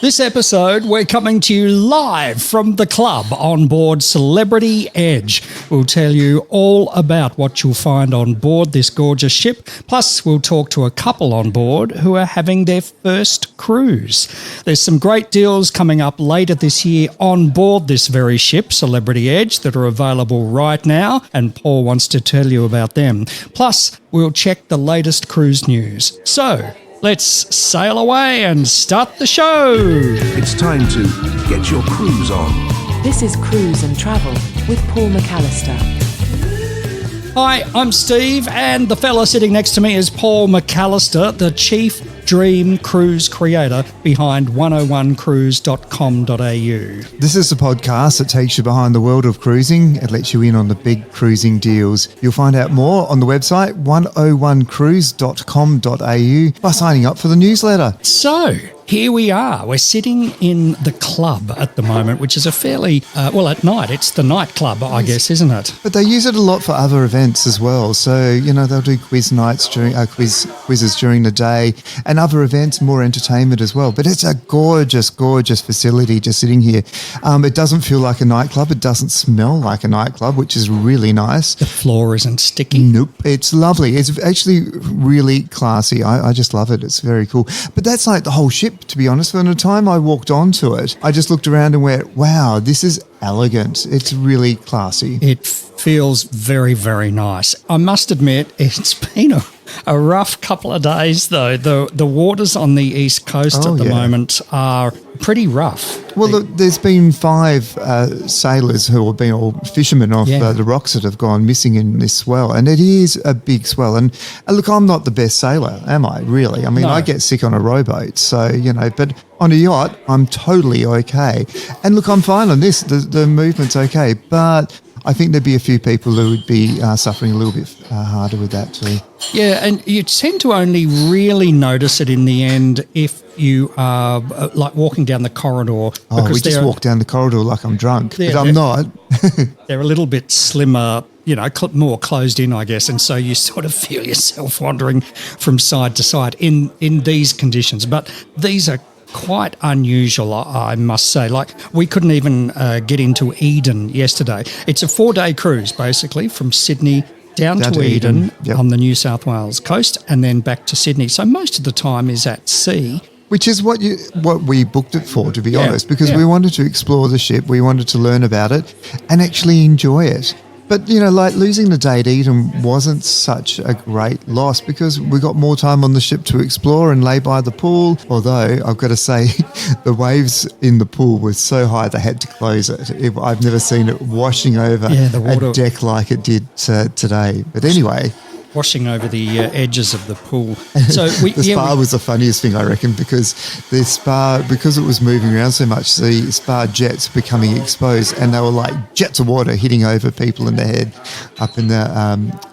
This episode, we're coming to you live from the club on board Celebrity Edge. We'll tell you all about what you'll find on board this gorgeous ship. Plus, we'll talk to a couple on board who are having their first cruise. There's some great deals coming up later this year on board this very ship, Celebrity Edge, that are available right now, and Paul wants to tell you about them. Plus, we'll check the latest cruise news. So, let's sail away and start the show. It's time to get your cruise on. This is Cruise and Travel with Paul McAllister. Hi, I'm Steve, and the fella sitting next to me is Paul McAllister, the Chief Dream Cruise creator behind 101cruise.com.au. This is a podcast that takes you behind the world of cruising. It lets you in on the big cruising deals. You'll find out more on the website 101cruise.com.au by signing up for the newsletter. So, here we are. We're sitting in the club at the moment, which is a fairly, at night. It's the nightclub, I guess, isn't it? But they use it a lot for other events as well. So, they'll do quiz nights during quizzes during the day and other events, more entertainment as well. But it's a gorgeous, gorgeous facility just sitting here. It doesn't feel like a nightclub. It doesn't smell like a nightclub, which is really nice. The floor isn't sticky. Nope. It's lovely. It's actually really classy. I just love it. It's very cool. But that's like the whole ship, to be honest. From the time I walked onto it, I just looked around and went, wow, this is elegant. It's really classy. It feels very, very nice. I must admit, it's been a rough couple of days, though. The waters on the east coast at the moment are pretty rough. Well, look, there's been 5 sailors who have been, or fishermen off the rocks that have gone missing in this swell, and it is a big swell. And look, I'm not the best sailor, am I, really? I mean, I get sick on a rowboat, so, but on a yacht, I'm totally okay. And look, I'm fine on this. The movement's okay, but I think there'd be a few people who would be suffering a little bit harder with that too. Yeah, and you tend to only really notice it in the end if you are like walking down the corridor. Oh, we just walk down the corridor like I'm drunk, but I'm not. They're a little bit slimmer, more closed in, I guess, and so you sort of feel yourself wandering from side to side in these conditions. But these are quite unusual, I must say. Like, we couldn't even get into Eden yesterday. It's a 4-day cruise, basically, from Sydney down to Eden on the New South Wales coast and then back to Sydney. So most of the time is at sea. Which is what we booked it for, to be honest, because we wanted to explore the ship, we wanted to learn about it and actually enjoy it. But, like losing the day at Eden wasn't such a great loss because we got more time on the ship to explore and lay by the pool. Although, I've got to say, the waves in the pool were so high they had to close it. I've never seen it washing over a deck like it did today. But anyway, washing over the edges of the pool. So the spar was the funniest thing, I reckon, because the spar, because it was moving around so much, the spar jets becoming exposed, and they were like jets of water hitting over people in the head up in the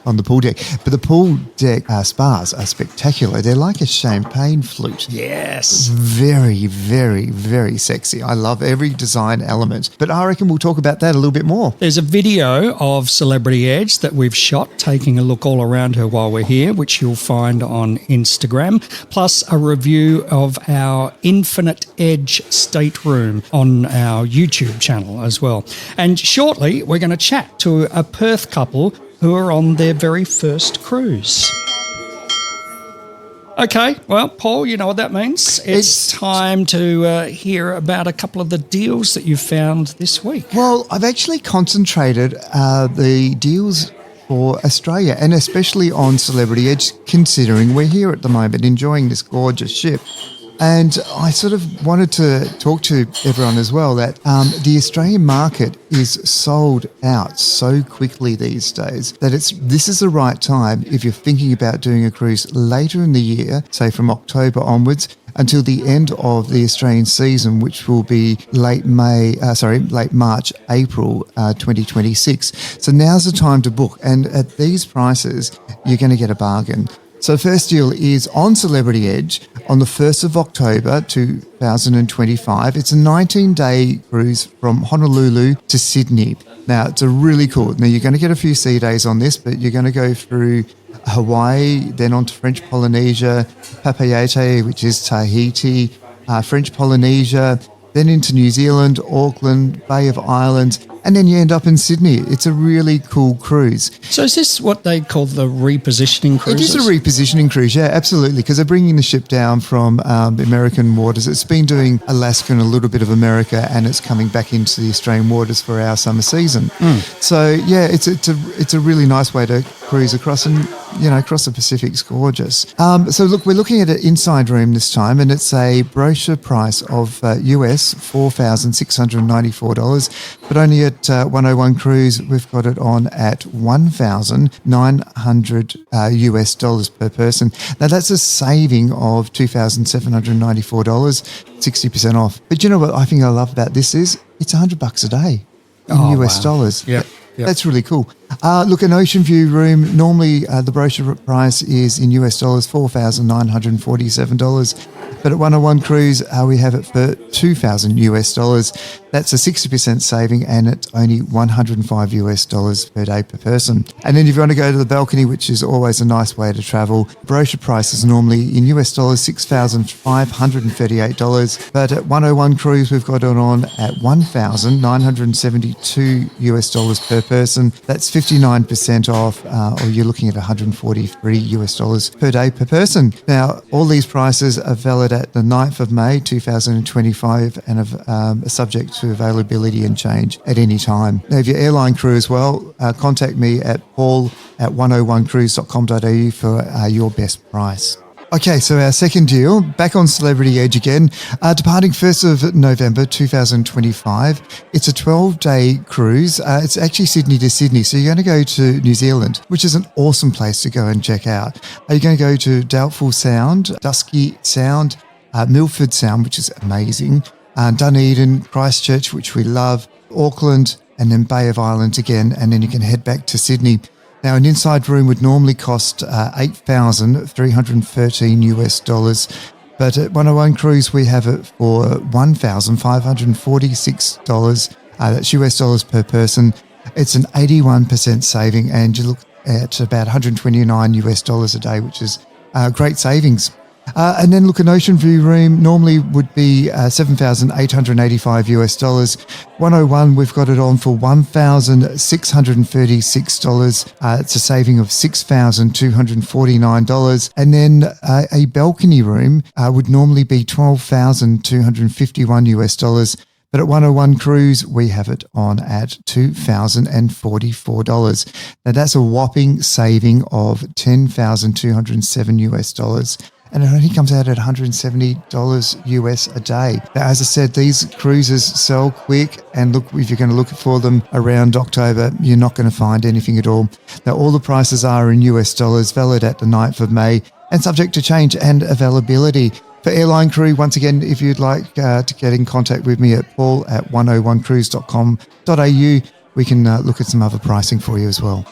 on the pool deck. But the pool deck spars are spectacular. They're like a champagne flute. Yes. Very, very, very sexy. I love every design element. But I reckon we'll talk about that a little bit more. There's a video of Celebrity Edge that we've shot, taking a look all around her while we're here, which you'll find on Instagram, plus a review of our Infinite Edge stateroom on our YouTube channel as well. And shortly, we're going to chat to a Perth couple who are on their very first cruise. Okay, well, Paul, you know what that means. It's time to hear about a couple of the deals that you found this week. Well, I've actually concentrated the deals for Australia, and especially on Celebrity Edge, considering we're here at the moment enjoying this gorgeous ship. And I sort of wanted to talk to everyone as well that the Australian market is sold out so quickly these days that this is the right time if you're thinking about doing a cruise later in the year, say from October onwards, until the end of the Australian season, which will be late March, April 2026. So now's the time to book. And at these prices, you're going to get a bargain. So the first deal is on Celebrity Edge on the 1st of October 2025. It's a 19-day cruise from Honolulu to Sydney. Now, it's a really cool. Now, you're going to get a few sea days on this, but you're going to go through Hawaii, then on to French Polynesia, Papeete, which is Tahiti, French Polynesia, then into New Zealand, Auckland, Bay of Islands, and then you end up in Sydney. It's a really cool cruise. So is this what they call the repositioning cruises? It is a repositioning cruise, yeah, absolutely, because they're bringing the ship down from the American waters. It's been doing Alaska and a little bit of America, and it's coming back into the Australian waters for our summer season. So, yeah, it's a really nice way to cruise across, and, you know, across the Pacific's gorgeous. So, look, we're looking at an inside room this time, and it's a brochure price of US $4,694, but only at 101 Cruise, we've got it on at $1,900 US dollars per person. Now, that's a saving of $2,794, 60% off. But you know what I think I love about this is it's $100 a day in US dollars. Yep. That's really cool. Look, an ocean view room, normally the brochure price is in US dollars, $4,947. But at 101 Cruise, we have it for $2,000 US dollars. That's a 60% saving, and it's only $105 US dollars per day per person. And then if you want to go to the balcony, which is always a nice way to travel, brochure price is normally in US dollars, $6,538. But at 101 Cruise, we've got it on at $1,972 US dollars per person. That's 59% off, or you're looking at $143 US dollars per day per person. Now, all these prices are valid at the 9th of May 2025 and are subject to availability and change at any time. Now, if you're airline crew as well, contact me at paul@101cruise.com.au for your best price. Okay, so our second deal, back on Celebrity Edge again, departing 1st of November 2025. It's a 12-day cruise. It's actually Sydney to Sydney, so you're going to go to New Zealand, which is an awesome place to go and check out. You're going to go to Doubtful Sound, Dusky Sound, Milford Sound, which is amazing, Dunedin, Christchurch, which we love, Auckland, and then Bay of Islands again, and then you can head back to Sydney. Now, an inside room would normally cost $8,313 US dollars, but at 101 Cruise, we have it for $1,546. That's US dollars per person. It's an 81% saving, and you look at about $129 US dollars a day, which is great savings. And then look, an ocean view room normally would be $7,885 US dollars. 101, we've got it on for $1,636. It's a saving of $6,249. And then a balcony room would normally be $12,251 US dollars. But at 101 Cruise, we have it on at $2,044. Now, that's a whopping saving of $10,207 US dollars. And it only comes out at $170 US a day. Now, as I said, these cruises sell quick, and look, if you're going to look for them around October, you're not going to find anything at all. Now, all the prices are in US dollars, valid at the 9th of May, and subject to change and availability. For airline crew, once again, if you'd like to get in contact with me at paul@101cruise.com.au, we can look at some other pricing for you as well.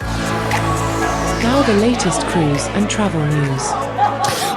Now the latest cruise and travel news.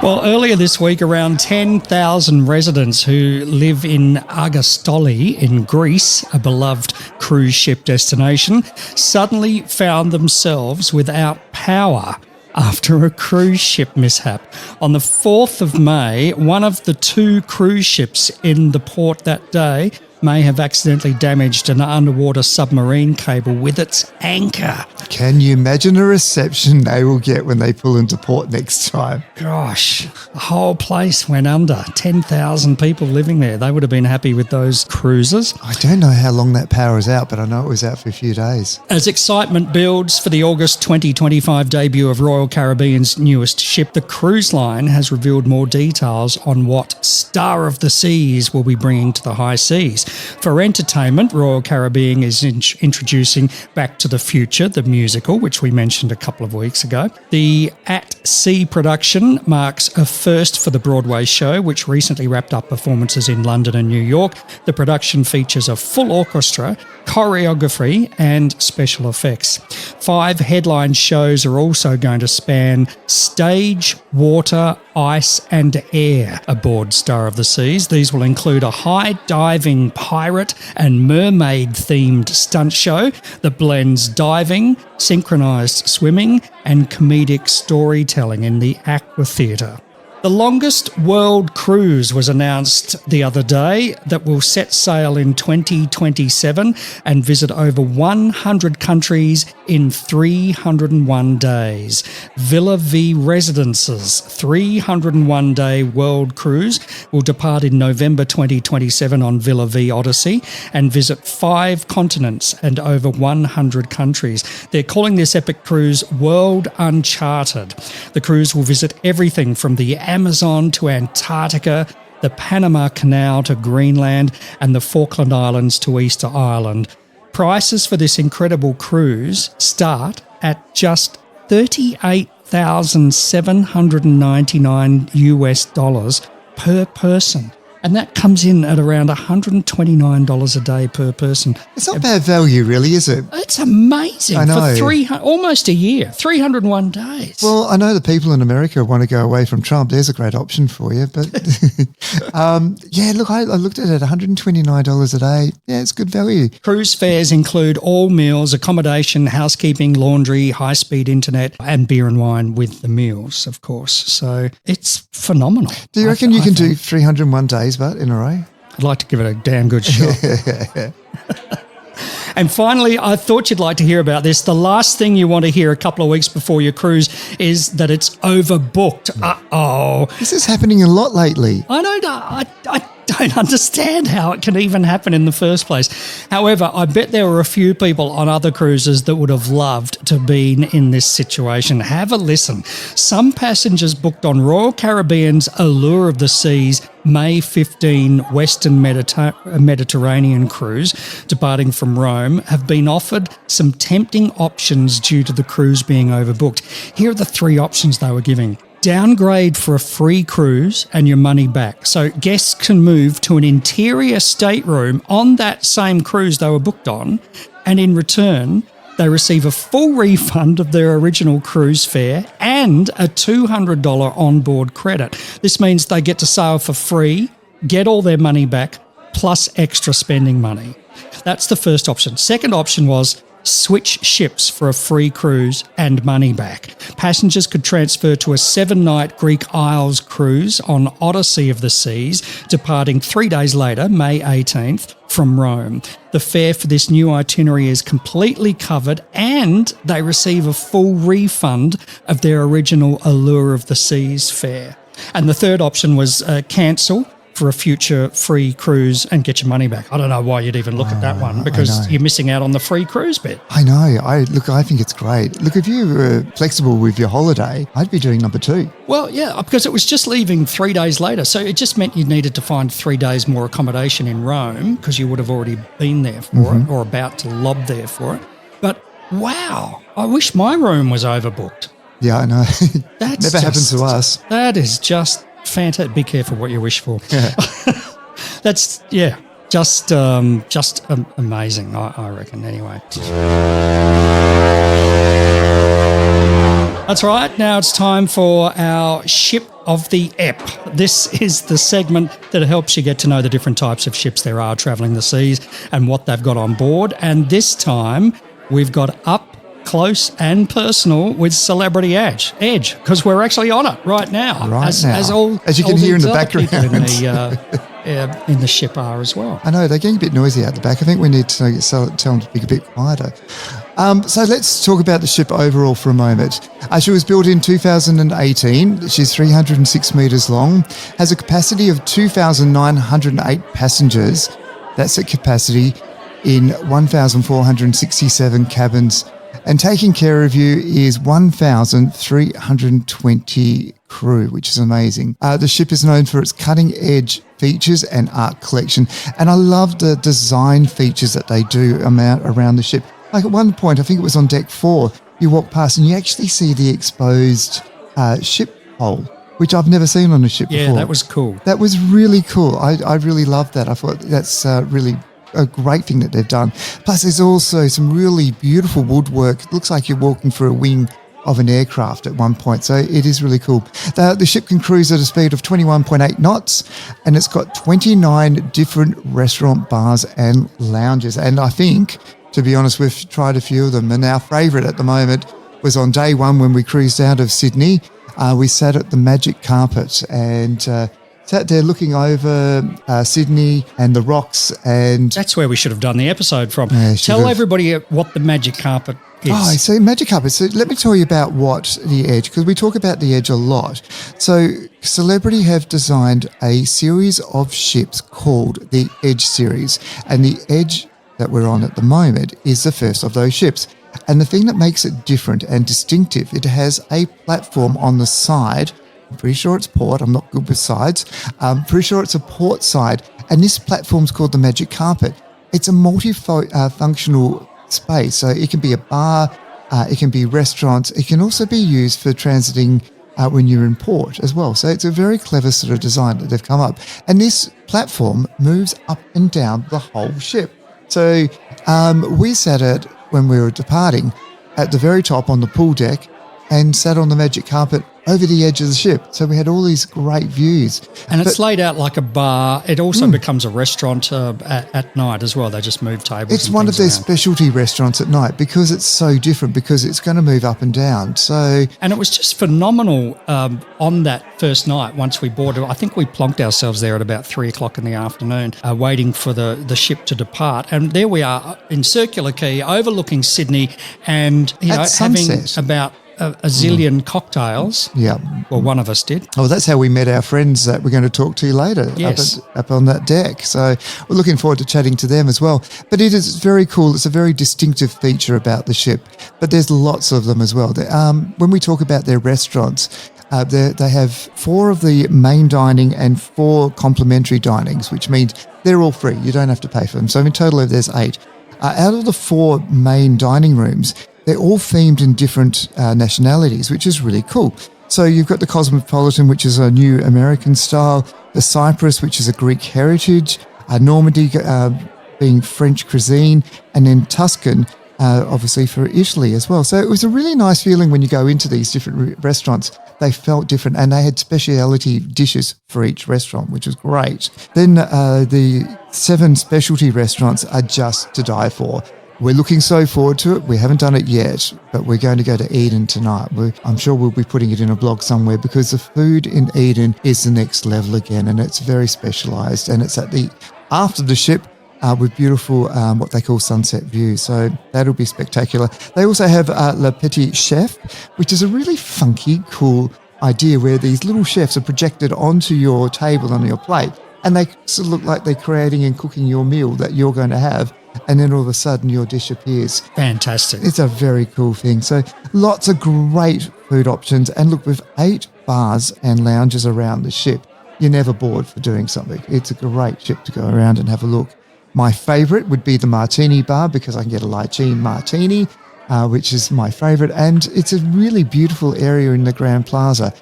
Well, earlier this week, around 10,000 residents who live in Agostoli in Greece, a beloved cruise ship destination, suddenly found themselves without power after a cruise ship mishap. On the 4th of May, one of the two cruise ships in the port that day may have accidentally damaged an underwater submarine cable with its anchor. Can you imagine the reception they will get when they pull into port next time? Gosh, the whole place went under. 10,000 people living there. They would have been happy with those cruises. I don't know how long that power is out, but I know it was out for a few days. As excitement builds for the August 2025 debut of Royal Caribbean's newest ship, the cruise line has revealed more details on what Star of the Seas will be bringing to the high seas. For entertainment, Royal Caribbean is introducing Back to the Future, the musical, which we mentioned a couple of weeks ago. The At Sea production marks a first for the Broadway show, which recently wrapped up performances in London and New York. The production features a full orchestra, choreography and special effects. 5 headline shows are also going to span stage, water, ice and air aboard Star of the Seas. These will include a high-diving pirate and mermaid-themed stunt show that blends diving, synchronised swimming and comedic storytelling in the Aqua Theatre. The longest world cruise was announced the other day that will set sail in 2027 and visit over 100 countries in 301 days. Villa V Residences 301-day world cruise will depart in November 2027 on Villa V Odyssey and visit 5 continents and over 100 countries. They're calling this epic cruise World Uncharted. The cruise will visit everything from the Amazon to Antarctica, the Panama Canal to Greenland, and the Falkland Islands to Easter Island. Prices for this incredible cruise start at just $38,799 per person. And that comes in at around $129 a day per person. It's not bad value, really, is it? It's amazing. I know. For almost a year, 301 days. Well, I know the people in America want to go away from Trump. There's a great option for you. But yeah, look, I looked at it, $129 a day. Yeah, it's good value. Cruise fares include all meals, accommodation, housekeeping, laundry, high-speed internet, and beer and wine with the meals, of course. So it's phenomenal. Do you reckon you can do 301 days, but in a row? I'd like to give it a damn good shot. And finally, I thought you'd like to hear about this. The last thing you want to hear a couple of weeks before your cruise is that it's overbooked. Uh-oh. This is happening a lot lately. I don't understand how it can even happen in the first place. However, I bet there were a few people on other cruises that would have loved to be in this situation. Have a listen. Some passengers booked on Royal Caribbean's Allure of the Seas May 15 Western Mediterranean cruise departing from Rome have been offered some tempting options due to the cruise being overbooked. Here are the 3 options they were giving. Downgrade for a free cruise and your money back. So guests can move to an interior stateroom on that same cruise they were booked on, and in return, they receive a full refund of their original cruise fare and a $200 onboard credit. This means they get to sail for free, get all their money back, plus extra spending money. That's the first option. Second option was switch ships for a free cruise and money back. Passengers could transfer to a 7-night Greek Isles cruise on Odyssey of the Seas, departing 3 days later, May 18th, from Rome. The fare for this new itinerary is completely covered and they receive a full refund of their original Allure of the Seas fare. And the third option was cancel for a future free cruise and get your money back. I don't know why you'd even look at that one, because you're missing out on the free cruise bit. I know. I think it's great. Look, if you were flexible with your holiday, I'd be doing number 2. Well, yeah, because it was just leaving 3 days later. So it just meant you needed to find 3 days more accommodation in Rome because you would have already been there for it or about to lob there for it. But wow, I wish my room was overbooked. Yeah, I know. That's never happened to us. That is just fantastic. Be careful what you wish for. Yeah. That's, just amazing, I reckon, anyway. That's right. Now it's time for our Ship of the Ep. This is the segment that helps you get to know the different types of ships there are travelling the seas and what they've got on board. And this time we've got up close and personal with Celebrity Edge, because we're actually on it right now. As you can hear in the background. In the ship are as well. I know, they're getting a bit noisy out the back. I think we need to tell them to be a bit quieter. So let's talk about the ship overall for a moment. She was built in 2018. She's 306 metres long, has a capacity of 2,908 passengers. That's a capacity in 1,467 cabins. And taking care of you is 1,320 crew, which is amazing. The ship is known for its cutting-edge features and art collection. And I love the design features that they do around the ship. Like at one point, I think it was on deck 4, you walk past and you actually see the exposed ship hull, which I've never seen on a ship before. Yeah, that was cool. That was really cool. I really loved that. I thought that's really a great thing that they've done. Plus, there's also some really beautiful woodwork. It looks like you're walking through a wing of an aircraft at one point. So it is really cool. The ship can cruise at a speed of 21.8 knots, and it's got 29 different restaurant bars and lounges. And I think, to be honest, we've tried a few of them. And our favourite at the moment was on day 1 when we cruised out of Sydney. We sat at the Magic Carpet and sat there looking over Sydney and the rocks. And That's where we should have done the episode from. Yeah, should Tell have. everybody what the Magic Carpet is. Oh, so Magic Carpet. So let me tell you about what the Edge, because we talk about the Edge a lot. So Celebrity have designed a series of ships called the Edge series, and the Edge that we're on at the moment is the first of those ships. And the thing that makes it different and distinctive, it has a platform on the side. I'm pretty sure it's port. I'm not good with sides. I'm pretty sure it's a port side. And this platform's called the Magic Carpet. It's a multi-functional space. So it can be a bar, it can be restaurants. It can also be used for transiting when you're in port as well. So it's a very clever sort of design that they've come up. And this platform moves up and down the whole ship. So we sat at, when we were departing, at the very top on the pool deck and sat on the Magic Carpet over the edge of the ship. So we had all these great views. And it's laid out like a bar. It also becomes a restaurant at night as well. They just move tables. It's and one of things their around. specialty restaurants at night because it's so different, because it's going to move up and down. So And it was just phenomenal on that first night once we boarded. I think we plonked ourselves there at about 3:00 in the afternoon, waiting for the ship to depart. And there we are in Circular Quay, overlooking Sydney, and At having sunset. about a zillion cocktails. yeah. Well, one of us did. Oh, that's how we met our friends that we're going to talk to later Yes. up on that deck. So we're looking forward to chatting to them as well. But it is very cool. It's a very distinctive feature about the ship. But there's lots of them as well. When we talk about their restaurants, they have 4 of the main dining and 4 complimentary dinings, which means they're all free. You don't have to pay for them. So in total, there's 8. Out of the 4 main dining rooms, they're all themed in different nationalities, which is really cool. So you've got the Cosmopolitan, which is a new American style, the Cyprus, which is a Greek heritage, Normandy being French cuisine, and then Tuscan, obviously for Italy as well. So it was a really nice feeling when you go into these different restaurants. They felt different, and they had speciality dishes for each restaurant, which was great. Then the 7 specialty restaurants are just to die for. We're looking so forward to it. We haven't done it yet, but we're going to go to Eden tonight. I'm sure we'll be putting it in a blog somewhere, because the food in Eden is the next level again, and it's very specialised, and it's at the after the ship with beautiful what they call sunset views. So that'll be spectacular. They also have Le Petit Chef, which is a really funky, cool idea where these little chefs are projected onto your table on your plate, and they sort of look like they're creating and cooking your meal that you're going to have. And then all of a sudden your dish appears. Fantastic. It's a very cool thing. So lots of great food options. And look, with 8 bars and lounges around the ship, you're never bored for doing something. It's a great ship to go around and have a look. My favourite would be the Martini Bar, because I can get a lychee martini, which is my favourite. And it's a really beautiful area in the Grand Plaza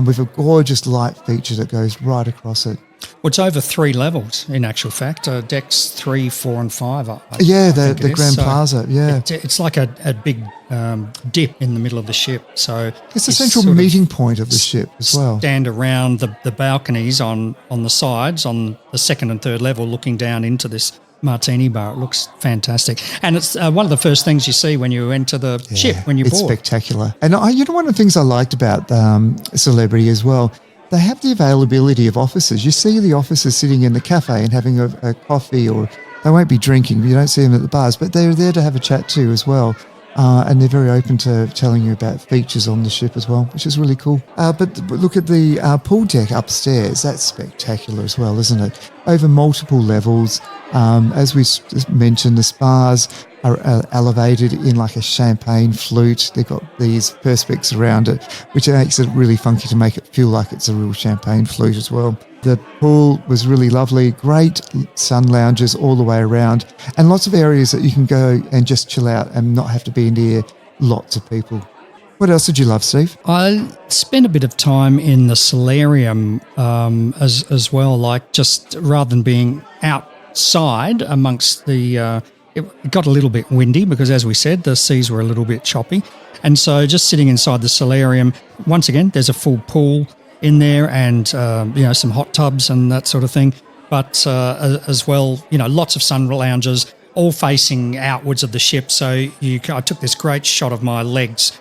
with a gorgeous light feature that goes right across it. Well, it's over 3 levels, in actual fact. Decks 3, 4 and 5. I Yeah, think the it is. Grand So Plaza, yeah. It's like a big dip in the middle of the ship. So It's the you central sort of meeting point of the ship as well. stand around the balconies on the sides, on the 2nd and 3rd level, looking down into this Martini Bar. It looks fantastic. And it's one of the first things you see when you enter the ship, when you it's board. spectacular. And one of the things I liked about Celebrity as well, they have the availability of officers. You see the officers sitting in the cafe and having a coffee, or they won't be drinking. You don't see them at the bars, but they're there to have a chat too as well. And they're very open to telling you about features on the ship as well, which is really cool. But look at the pool deck upstairs. That's spectacular as well, isn't it? Over multiple levels. As we mentioned, the spas are elevated in like a champagne flute. They've got these perspex around it, which makes it really funky to make it feel like it's a real champagne flute as well. The pool was really lovely, great sun lounges all the way around, and lots of areas that you can go and just chill out and not have to be near lots of people. What else did you love, Steve? I spent a bit of time in the solarium as well, like just rather than being outside amongst the... It got a little bit windy because, as we said, the seas were a little bit choppy. And so just sitting inside the solarium, once again, there's a full pool in there and, some hot tubs and that sort of thing. But as well, lots of sun lounges, all facing outwards of the ship. So I took this great shot of my legs,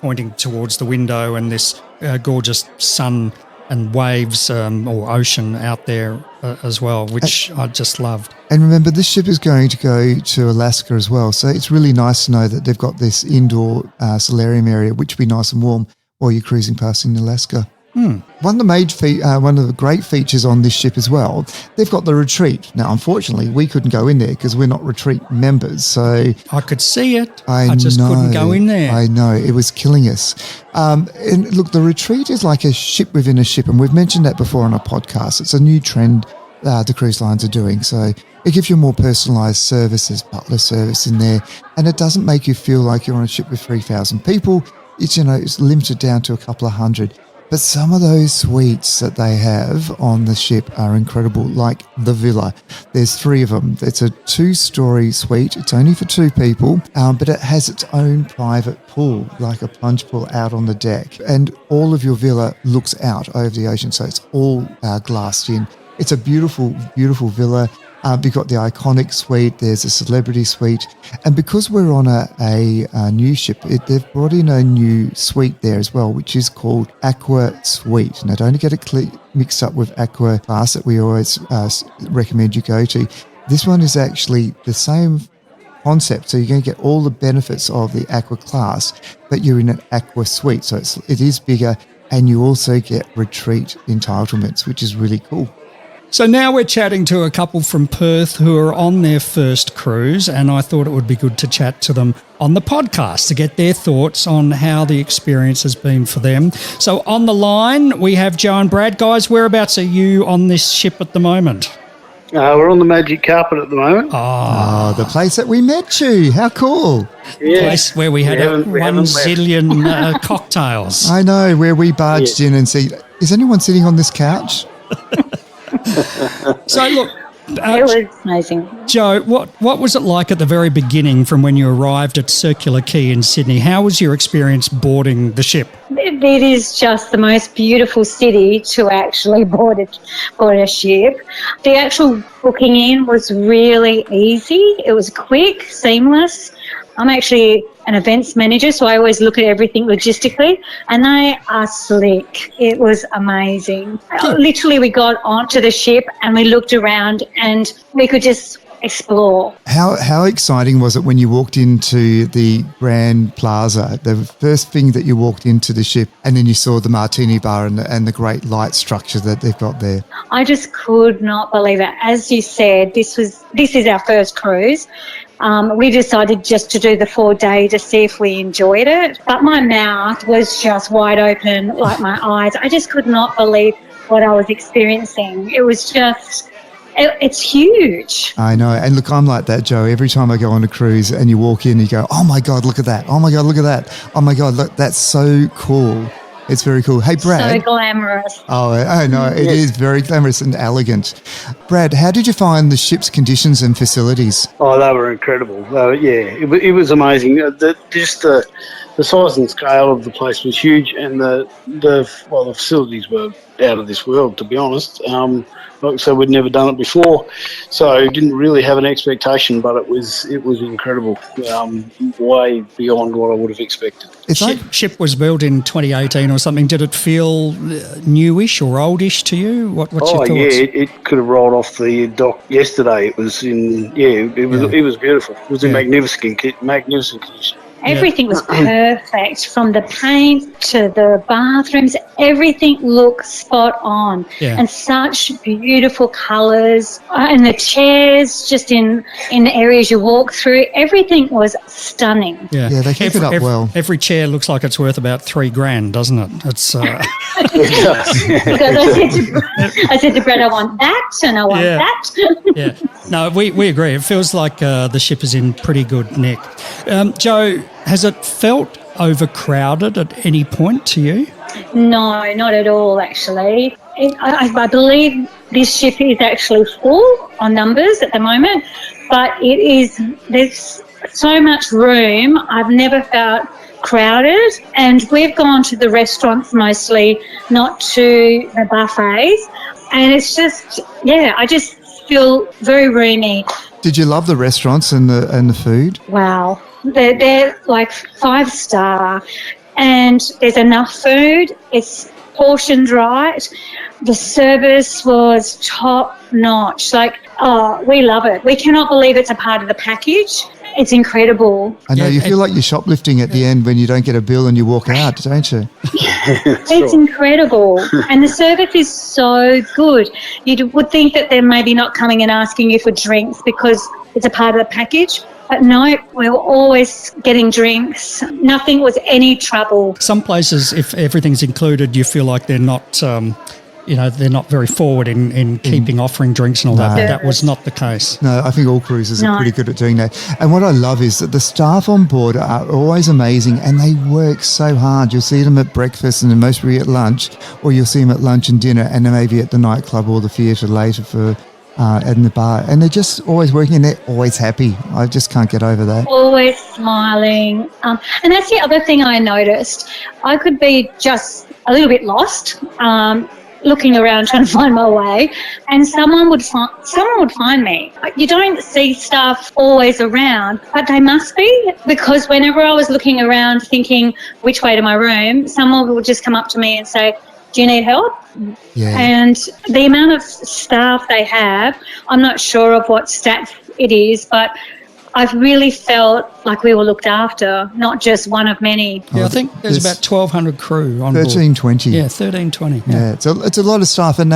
pointing towards the window, and this gorgeous sun and waves or ocean out there as well, which I just loved. And remember, this ship is going to go to Alaska as well. So it's really nice to know that they've got this indoor solarium area, which will be nice and warm while you're cruising past in Alaska. One of the great features on this ship as well, they've got the retreat. Now, unfortunately, we couldn't go in there because we're not retreat members. So I could see it. I just know, couldn't go in there. I know, it was killing us. And look, the retreat is like a ship within a ship, and we've mentioned that before on our podcast. It's a new trend the cruise lines are doing. So it gives you more personalised services, butler service in there, and it doesn't make you feel like you're on a ship with 3,000 people. It's, it's limited down to a couple of hundred. But some of those suites that they have on the ship are incredible, like the Villa. There's 3 of them. It's a 2-story suite. It's only for 2 people, but it has its own private pool, like a plunge pool out on the deck. And all of your villa looks out over the ocean, so it's all glassed in. It's a beautiful, beautiful villa. You've got the iconic suite, there's a celebrity suite. And because we're on a new ship, they've brought in a new suite there as well, which is called Aqua Suite. Now, don't get it mixed up with Aqua Class that we always recommend you go to. This one is actually the same concept. So you're going to get all the benefits of the Aqua Class, but you're in an Aqua Suite. So it is bigger, and you also get retreat entitlements, which is really cool. So now we're chatting to a couple from Perth who are on their first cruise, and I thought it would be good to chat to them on the podcast to get their thoughts on how the experience has been for them. So on the line, we have Joe and Brad. Guys, whereabouts are you on this ship at the moment? We're on the Magic Carpet at the moment. Oh, the place that we met you. How cool. Yeah. Place where we had We 1 haven't left. zillion cocktails. I know, where we barged in and see, is anyone sitting on this couch? So look, It was amazing. Joe, what was it like at the very beginning from when you arrived at Circular Quay in Sydney? How was your experience boarding the ship? It is just the most beautiful city to actually board a ship. The actual booking in was really easy. It was quick, seamless. I'm actually an events manager, so I always look at everything logistically, and they are slick. It was amazing. Literally, we got onto the ship and we looked around and we could just explore. How exciting was it when you walked into the Grand Plaza, the first thing that you walked into the ship, and then you saw the Martini Bar and the great light structure that they've got there? I just could not believe it. As you said, this is our first cruise. We decided just to do the 4-day to see if we enjoyed it. But my mouth was just wide open, like my eyes. I just could not believe what I was experiencing. It was just, it's huge. I know. And look, I'm like that, Joe. Every time I go on a cruise and you walk in, you go, oh my God, look at that. Oh my God, look at that. Oh my God, look, that's so cool. It's very cool. Hey, Brad. So glamorous. Oh, I know. It is very glamorous and elegant. Brad, how did you find the ship's conditions and facilities? Oh, they were incredible. It was amazing. The size and scale of the place was huge, and the facilities were out of this world, to be honest. Like I said, we'd never done it before, so didn't really have an expectation, but it was incredible, way beyond what I would have expected. Ship was built in 2018 or something. Did it feel newish or oldish to you? What's your thoughts? Yeah, it could have rolled off the dock yesterday. It was it was beautiful. It was in magnificent condition. Everything was perfect, from the paint to the bathrooms. Everything looked spot on, and such beautiful colours. And the chairs, just in the areas you walk through, everything was stunning. Yeah, they keep it up well. Every chair looks like it's worth about $3,000, doesn't it? It's. Because I said to Brett, I want that, and I want that. Yeah, no, we agree. It feels like the ship is in pretty good nick. Joe, has it felt overcrowded at any point to you? No, not at all, actually. I believe this ship is actually full on numbers at the moment, but there's so much room. I've never felt crowded, and we've gone to the restaurants mostly, not to the buffets, and it's just, I just feel very roomy. Did you love the restaurants and the food? Wow. They're like 5-star. and there's enough food. It's portioned right. The service was top notch. Like, oh, we love it. We cannot believe it's a part of the package. It's incredible. I know Yeah, you feel like you're shoplifting at the end when you don't get a bill and you walk out, don't you? It's incredible. And the service is so good. You would think that they're maybe not coming and asking you for drinks because it's a part of the package. But no, we were always getting drinks. Nothing was any trouble. Some places, if everything's included, you feel like they're not, they're not very forward in keeping offering drinks and all that. But that was not the case. No, I think all cruises are No. pretty good at doing that. And what I love is that the staff on board are always amazing and they work so hard. You'll see them at breakfast and then mostly at lunch, or you'll see them at lunch and dinner and then maybe at the nightclub or the theatre later for in the bar. And they're just always working and they're always happy. I just can't get over that. Always smiling. And that's the other thing I noticed. I could be just a little bit lost, looking around trying to find my way, and someone would find me. You don't see staff always around, but they must be, because whenever I was looking around thinking which way to my room, someone would just come up to me and say, "Do you need help?" Yeah. And the amount of staff they have, I'm not sure of what stat it is, but I've really felt like we were looked after, not just one of many. Yeah, I think there's about 1,200 crew on board. 1320. Yeah, 1320. Yeah, it's a lot of staff, and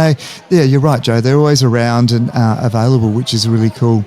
you're right, Joe. They're always around and available, which is really cool.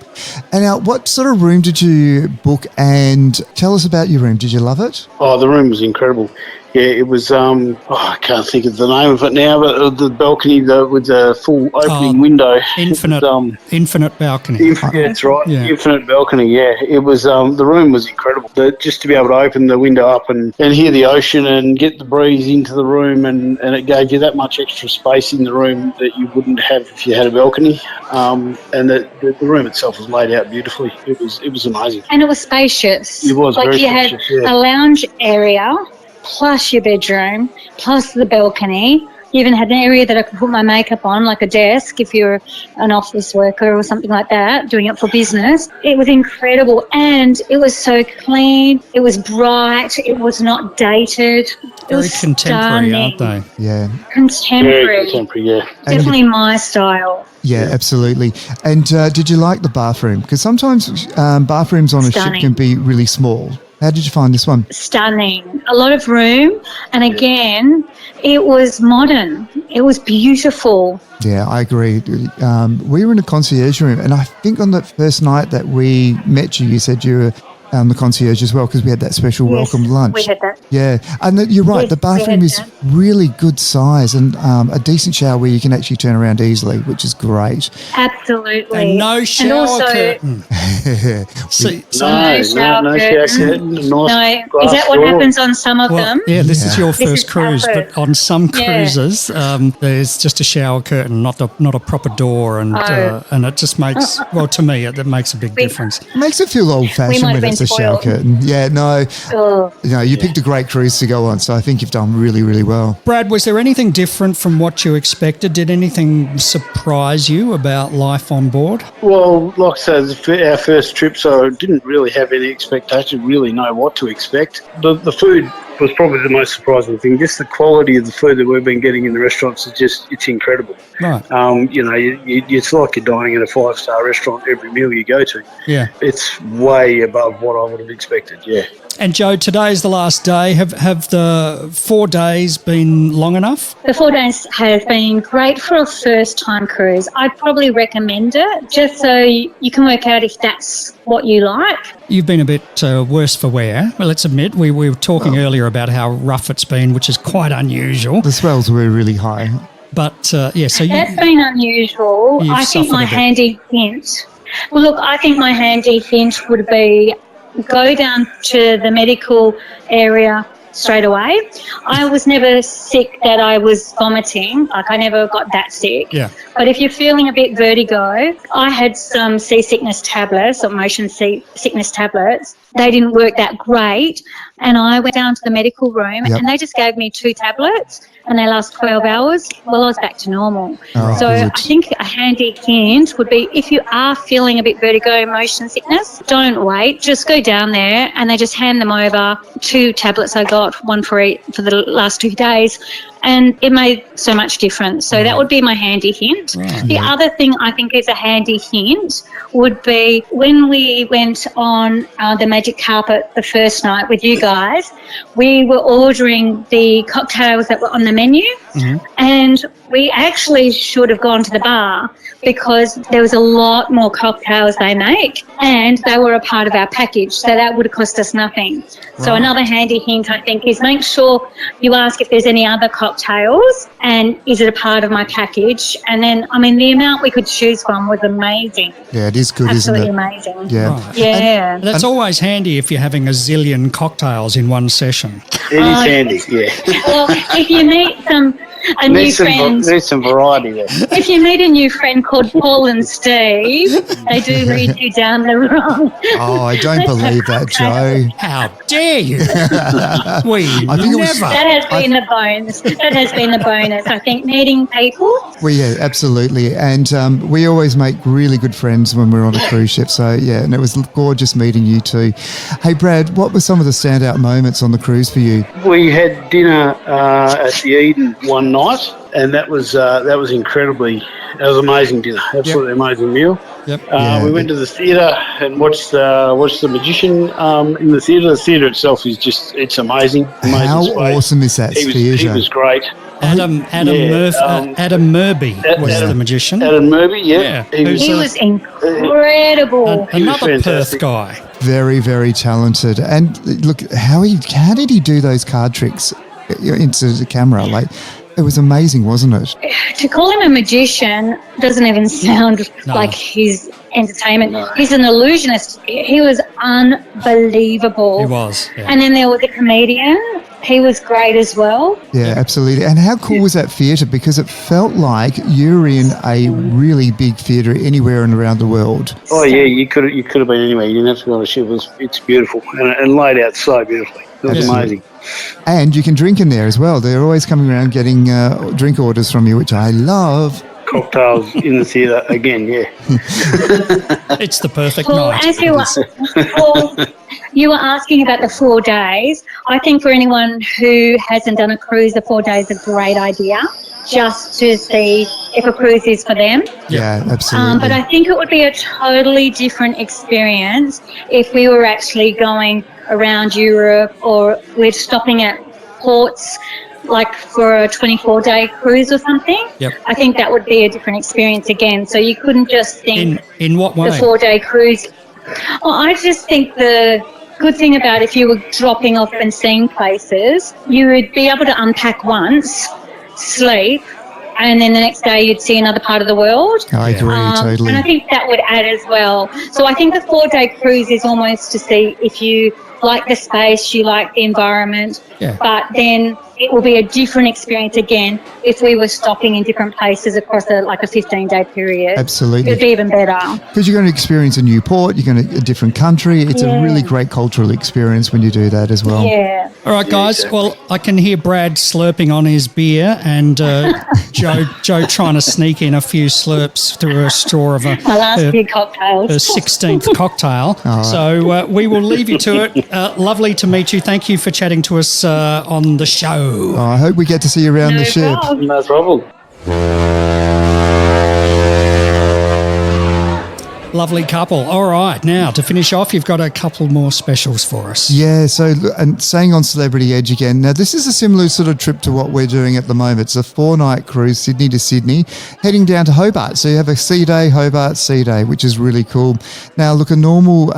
And now, what sort of room did you book? And tell us about your room. Did you love it? Oh, the room was incredible. Yeah, it was, I can't think of the name of it now, but the balcony with the full opening window. Infinite balcony. Yeah, that's right. Yeah. Infinite balcony, yeah. It was, the room was incredible. Just to be able to open the window up and hear the ocean and get the breeze into the room, and it gave you that much extra space in the room that you wouldn't have if you had a balcony. And the room itself was laid out beautifully. It was amazing. And it was spacious. It was like very you had spacious, yeah. a lounge area, plus your bedroom, plus the balcony. You even had an area that I could put my makeup on, like a desk if you're an office worker or something like that, doing it for business. It was incredible, and it was so clean. It was bright. It was not dated. It Very was contemporary, stunning. aren't they? Yeah. Contemporary. Very contemporary, yeah. Definitely my style. Yeah, absolutely. And did you like the bathroom? Because sometimes bathrooms on a ship Stunning. can be really small. How did you find this one? Stunning. A lot of room, and again, it was modern. It was beautiful. Yeah, I agree. We were in a concierge room, and I think on the first night that we met you, you said you were the concierge as well, because we had that special welcome lunch. We had that. Yeah, and you're right. Yes, the we bathroom had is that. really good size and a decent shower where you can actually turn around easily, which is great. Absolutely. And no shower also, curtain. See, No shower no curtain. shower curtain. Nice No, glass is that what door. happens on some of well, them? yeah, this is your This first is cruise, our but first. on some Yeah. cruises, there's just a shower curtain, not a proper door, and it just makes, well, to me, it makes a big difference. It makes it feel We old-fashioned might when have it's a been shower spoiled. curtain. Yeah, no, Oh. you picked a great cruise to go on, so I think you've done really, really well. Brad, was there anything different from what you expected? Did anything surprise you about life on board? Well, like I said, it's our first trip, so I didn't really have any expectation, really know what to expect. The food was probably the most surprising thing. Just the quality of the food that we've been getting in the restaurants is it's incredible. Right. It's like you're dining at a 5-star restaurant every meal you go to. Yeah. It's way above what I would have expected, yeah. And Joe, today's the last day. Have the 4 days been long enough? The 4 days has been great for a first-time cruise. I'd probably recommend it, just so you can work out if that's what you like. You've been a bit worse for wear. Well, let's admit, we were talking earlier about how rough it's been, which is quite unusual. The swells were really high. But, so you... That's been unusual. You've I think suffered my a bit. handy hint. Well, look, I think my handy hint would be go down to the medical area straight away. I was never sick that I was vomiting. Like, I never got that sick. Yeah. But if you're feeling a bit vertigo, I had some seasickness tablets or motion sickness tablets. They didn't work that great. And I went down to the medical room Yep. and they just gave me 2 tablets and they last 12 hours. Well, I was back to normal. Oh, So good. I think a handy hint would be if you are feeling a bit vertigo, motion sickness, don't wait. Just go down there and they just hand them over 2 tablets I got. got one for the last 2 days, and it made so much difference. So that would be my handy hint. The other thing I think is a handy hint would be when we went on the magic carpet the first night with you guys, we were ordering the cocktails that were on the menu, and we actually should have gone to the bar because there was a lot more cocktails they make, and they were a part of our package, so that would have cost us nothing. So another handy hint, I think, is make sure you ask if there's any other cocktails and is it a part of my package. And then, I mean, the amount we could choose from was amazing. Yeah, it is good, Absolutely isn't it? amazing. Yeah. Right. Yeah. That's always handy if you're having a zillion cocktails in one session. It is handy, yeah. Well, if you meet a new friend, There's some variety there. if you meet a new friend called Paul and Steve, they do lead you down the wrong. Oh, I don't believe that, Joe. How dare you? We I think it was- never. That has been the bonus. That has been the bonus. I think meeting people. Well, yeah, absolutely. And we always make really good friends when we're on a cruise ship. So, yeah, and it was gorgeous meeting you too. Hey, Brad, what were some of the standout moments on the cruise for you? We had dinner at the Eden one night, and that was incredibly. That was amazing dinner. Absolutely amazing meal. Yep. Yeah. We went to the theatre and watched the Magician in the theatre. The theatre itself is it's amazing. Amazing How space. awesome is that He theatre? was great. Adam Murby was the magician. Adam Murby, Yeah. He was incredible. Another Perth fantastic. guy. Very, very talented. And look, how did he do those card tricks into the camera? Like, it was amazing, wasn't it? To call him a magician doesn't even sound like his entertainment. He's an illusionist. He was unbelievable. He was. Yeah. And then there was a comedian. He was great as well. Yeah, absolutely. And how cool was that theatre? Because it felt like you were in a really big theatre anywhere and around the world. Oh yeah, you could have been anywhere. You didn't have to go on a ship. It's beautiful and laid out so beautifully. It was amazing. And you can drink in there as well. They're always coming around getting drink orders from you, which I love. Cocktails in the theatre again. Yeah. It's the perfect Well, night. as you were asking about the 4 days, I think for anyone who hasn't done a cruise, the 4 days is a great idea, just to see if a cruise is for them. Yeah, absolutely. But I think it would be a totally different experience if we were actually going around Europe or we're stopping at ports like for a 24-day cruise or something. Yep. I think that would be a different experience again. So you couldn't just think In what way? the 4-day cruise. Well, I just think the good thing about if you were dropping off and seeing places, you would be able to unpack once, sleep, and then the next day you'd see another part of the world. I agree, totally. And I think that would add as well. So I think the 4-day cruise is almost to see if you like the space, you like the environment, but then it will be a different experience again if we were stopping in different places across a 15-day period. Absolutely. It would be even better. Because you're going to experience a new port, you're going to a different country. It's a really great cultural experience when you do that as well. Yeah. All right, guys. Well, I can hear Brad slurping on his beer and Joe trying to sneak in a few slurps through a straw of My last few cocktails. her 16th cocktail. So we will leave you to it. Lovely to meet you. Thank you for chatting to us on the show. Oh, I hope we get to see you around the ship. problem. No problem. Lovely couple. All right. Now, to finish off, you've got a couple more specials for us. Yeah, so and staying on Celebrity Edge again. Now, this is a similar sort of trip to what we're doing at the moment. It's a 4-night cruise, Sydney to Sydney, heading down to Hobart. So you have a sea day, Hobart sea day, which is really cool. Now, look, a normal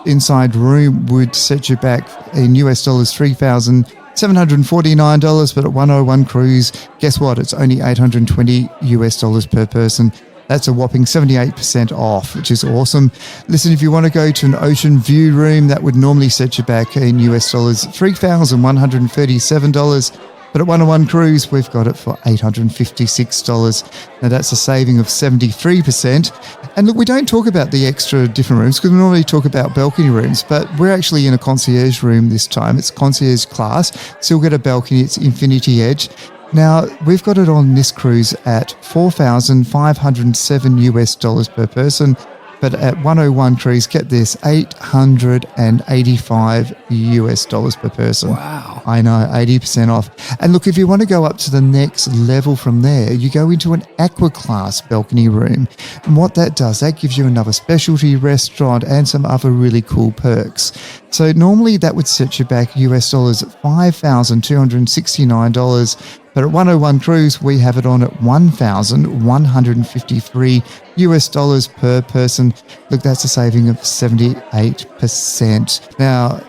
inside room would set you back in US dollars $3,749, but at 101 Cruise, guess what? It's only $820 US dollars per person. That's a whopping 78% off, which is awesome. Listen, if you want to go to an ocean view room, that would normally set you back in US dollars $3,137. But at 101 Cruise, we've got it for $856. Now, that's a saving of 73%. And look, we don't talk about the extra different rooms because we normally talk about balcony rooms, but we're actually in a concierge room this time. It's concierge class. Still get a balcony. It's Infinity Edge. Now, we've got it on this cruise at $4,507 US dollars per person. But at 101 Cruise, get this, $885 per person. Wow. I know, 80% off. And look, if you want to go up to the next level from there, you go into an Aqua Class balcony room. And what that does, that gives you another specialty restaurant and some other really cool perks. So normally that would set you back US dollars at $5,269. But at 101 Cruise, we have it on at $1,153 US dollars per person. Look, that's a saving of 78%. Now,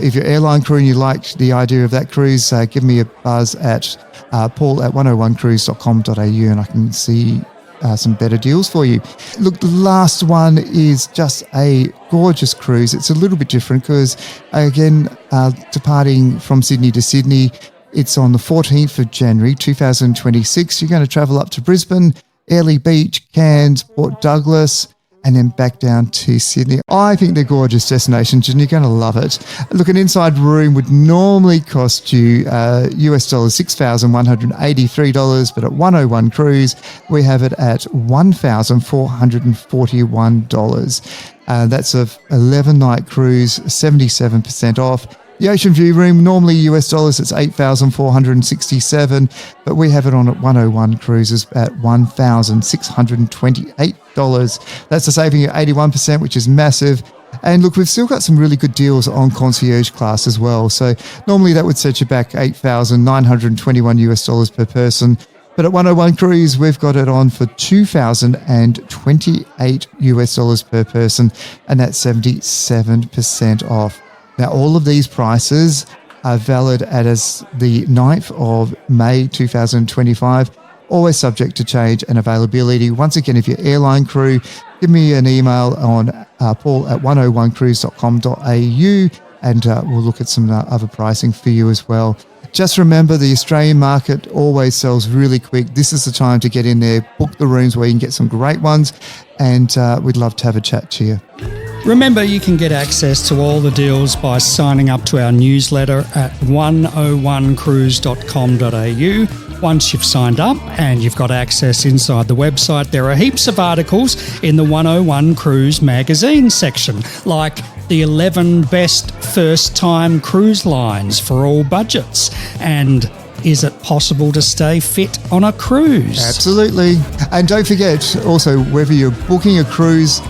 if you're airline crew and you liked the idea of that cruise, give me a buzz at paul at 101cruise.com.au and I can see some better deals for you. Look, the last one is just a gorgeous cruise. It's a little bit different because, again, departing from Sydney to Sydney, it's on the 14th of January 2026. You're going to travel up to Brisbane, Airlie Beach, Cairns, Port Douglas, and then back down to Sydney. I think they're gorgeous destinations and you're going to love it. Look, an inside room would normally cost you US dollars $6,183, but at 101 Cruise, we have it at $1,441. That's a 11-night cruise, 77% off. The Ocean View room, normally US dollars, it's $8,467, but we have it on at 101 Cruises at $1,628. That's a saving of 81%, which is massive. And look, we've still got some really good deals on concierge class as well. So normally that would set you back $8,921 US dollars per person. But at 101 Cruise, we've got it on for $2,028 US dollars per person, and that's 77% off. Now, all of these prices are valid as the 9th of May 2025, always subject to change and availability. Once again, if you're airline crew, give me an email on paul at 101cruise.com.au and we'll look at some other pricing for you as well. Just remember, the Australian market always sells really quick. This is the time to get in there, book the rooms where you can get some great ones, and we'd love to have a chat to you. Remember, you can get access to all the deals by signing up to our newsletter at 101cruise.com.au. Once you've signed up and you've got access inside the website, there are heaps of articles in the 101 Cruise magazine section, like the 11 best first-time cruise lines for all budgets, and is it possible to stay fit on a cruise? Absolutely. And don't forget, also, whether you're booking a cruise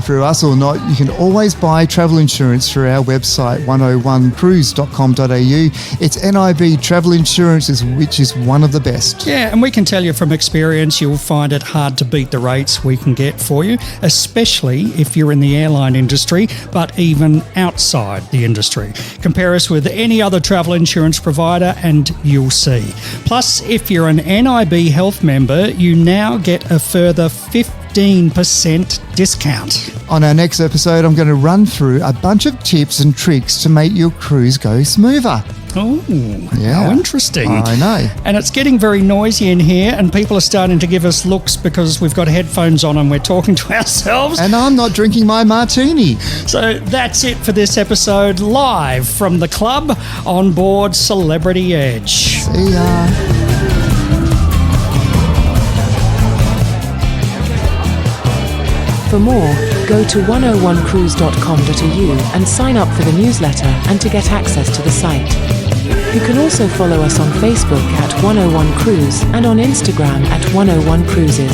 through us or not, you can always buy travel insurance through our website, 101cruise.com.au. It's NIB travel insurance, which is one of the best. Yeah, and we can tell you from experience, you'll find it hard to beat the rates we can get for you, especially if you're in the airline industry, but even outside the industry. Compare us with any other travel insurance provider and you'll see. Plus, if you're an NIB Health member, you now get a further 15% discount. On our next episode, I'm going to run through a bunch of tips and tricks to make your cruise go smoother. Oh, Yeah. how interesting. I know. And it's getting very noisy in here, and people are starting to give us looks because we've got headphones on and we're talking to ourselves. And I'm not drinking my martini. So that's it for this episode, live from the club on board Celebrity Edge. See ya. For more, go to 101cruise.com.au and sign up for the newsletter and to get access to the site. You can also follow us on Facebook at 101 Cruise and on Instagram at 101 Cruises.